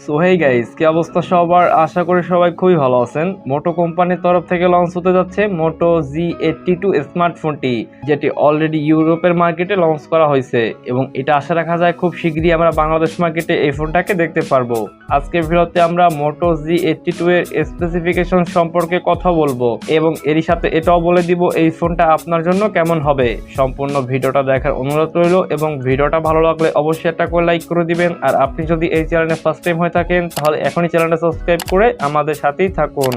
So hey guys, কি অবস্থা সবার? আশা করি সবাই খুবই ভালো আছেন। মোটো কোম্পানির তরফ থেকে লঞ্চ হতে যাচ্ছে মোটো G82 স্মার্টফোনটি, যেটি অলরেডি ইউরোপের মার্কেটে লঞ্চ করা হয়েছে এবং এটা আশা রাখা যায় খুব শীঘ্রই আমরা বাংলাদেশ মার্কেটে এই ফোনটাকে দেখতে পারবো। আজকের ভিডিওতে আমরা মোটো G82 এর স্পেসিফিকেশন সম্পর্কে কথা বলবো এবং এরই সাথে এটাও বলে দিব এই ফোনটা আপনার জন্য কেমন হবে। সম্পূর্ণ ভিডিওটা দেখার অনুরোধ রইল এবং ভিডিওটা ভালো লাগলে অবশ্যই একটা করে লাইক করে দিবেন। আর আপনি যদি এই চ্যানেলে ফার্স্ট টাইম হয়ে থাকেন তাহলে এখনই চ্যানেলটা সাবস্ক্রাইব করে আমাদের সাথেই থাকুন।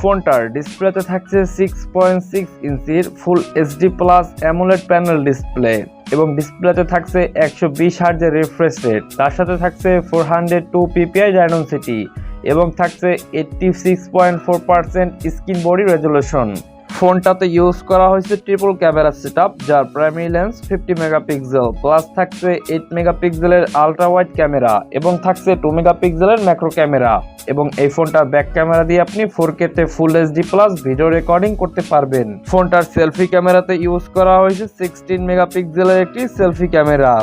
ফোনটার ডিসপ্লেতে থাকছে 6.6 ইঞ্চির full HD plus AMOLED panel display এবং ডিসপ্লেতে থাকছে 120 হার্জের রিফ্রেশ রেট। তার সাথে থাকছে 402 পিপিআই ডায়নামিসিটি এবং থাকছে 86.4% স্ক্রিন বডি রেজুলেশন। ফোনটাতে ইউজ করা হয়েছে ট্রিপল ক্যামেরা সেটআপ, যার প্রাইমারি লেন্স 50 মেগাপিক্সেল প্লাস থাকছে 8 মেগাপিক্সেলের আলট্রা ওয়াইড ক্যামেরা এবং থাকছে 2 মেগাপিক্সেলের ম্যাক্রো ক্যামেরা। এবং এই ফোনটার ব্যাক ক্যামেরা দিয়ে আপনি 4K তে full HD plus video recording করতে পারবেন। ফোনটার সেলফি ক্যামেরাতে ইউজ করা হয়েছে 16 মেগাপিক্সেলের একটি সেলফি ক্যামেরা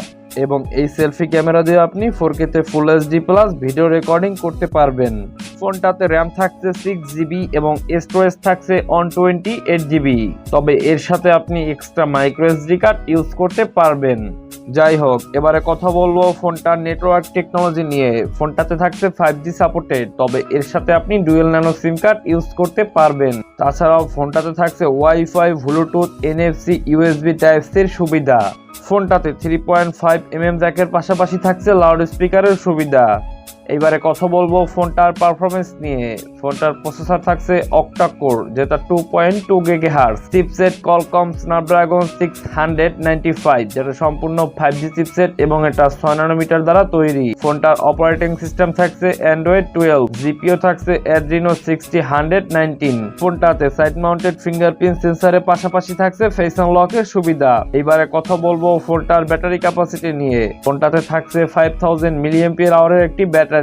এবং এই সেলফি ক্যামেরা দিয়ে আপনি 4K তে full HD plus video recording করতে পারবেন। ফোনটাতে র্যাম থাকছে 6GB এবং স্টোরেজ থাকছে 128GB, তবে এর সাথে আপনি extra micro SD card use করতে পারবেন। যাই হোক, এবারে কথা বলবো ফোনটার নেটওয়ার্ক টেকনোলজি নিয়ে। ফোনটাতে থাকছে 5G সাপোর্টেড, তবে এর সাথে আপনি dual nano SIM card use করতে পারবেন। তাছাড়াও ফোনটাতে থাকছে wifi, Bluetooth, NFC, USB type C এর সুবিধা। ফোনটাতে 3.5mm জ্যাকের পাশাপাশি থাকছে লাউড স্পিকারের সুবিধা। এইবারে কথা বলবো ফোনটার পারফরমেন্স নিয়ে। ফোনটার প্রসেসর থাকছে অক্টা কোর, যেটা 2.2 GHz, চিপসেট কলকম স্ন্যাপড্রাগন 695, যেটা সম্পূর্ণ 5G চিপসেট এবং এটা 6 ন্যানোমিটার দ্বারা তৈরি। ফোনটার অপারেটিং সিস্টেম থাকছে অ্যান্ড্রয়েড 12, জিপিও থাকছে Adreno 6019। ফোনটাতে সাইড মাউন্টেড ফিঙ্গারপ্রিন্ট সেন্সরের পাশাপাশি থাকছে ফেস আনলকের সুবিধা। এইবারে কথা বলবো ফোনটার ব্যাটারি ক্যাপাসিটি নিয়ে। ফোনটাতে থাকছে 5000 mAh এর একটি ব্যাটারি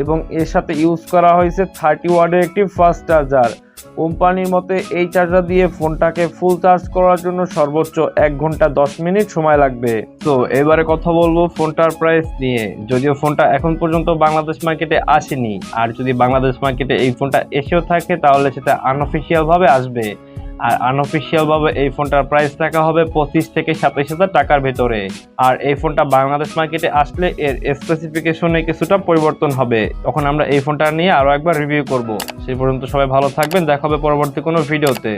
এবং এর সাথে ইউজ করা হয়েছে 30 ওয়াটের একটি ফাস্ট চার্জার। কোম্পানির মতে এই চার্জার দিয়ে ফোনটাকে ফুল চার্জ করার জন্য সর্বোচ্চ 1 ঘন্টা 10 মিনিট সময় লাগবে। তো এবারে কথা বলবো ফোনটার প্রাইস নিয়ে। যদিও ফোনটা এখন পর্যন্ত বাংলাদেশ মার্কেটে আসেনি, আর যদি বাংলাদেশ মার্কেটে এই ফোনটা এসেও থাকে তাহলে সেটা আনঅফিসিয়াল ভাবে আসবে। আর আনঅফিসিয়াল ভাবে এই ফোনটার প্রাইস রাখা হবে 25 থেকে 27,000 টাকার ভেতরে। আর এই ফোনটা বাংলাদেশ মার্কেটে আসলে এর স্পেসিফিকেশনে কিছুটা পরিবর্তন হবে, তখন আমরা এই ফোনটা নিয়ে আরো একবার রিভিউ করব। সেই পর্যন্ত সবাই ভালো থাকবেন, দেখা হবে পরবর্তী কোনো ভিডিওতে।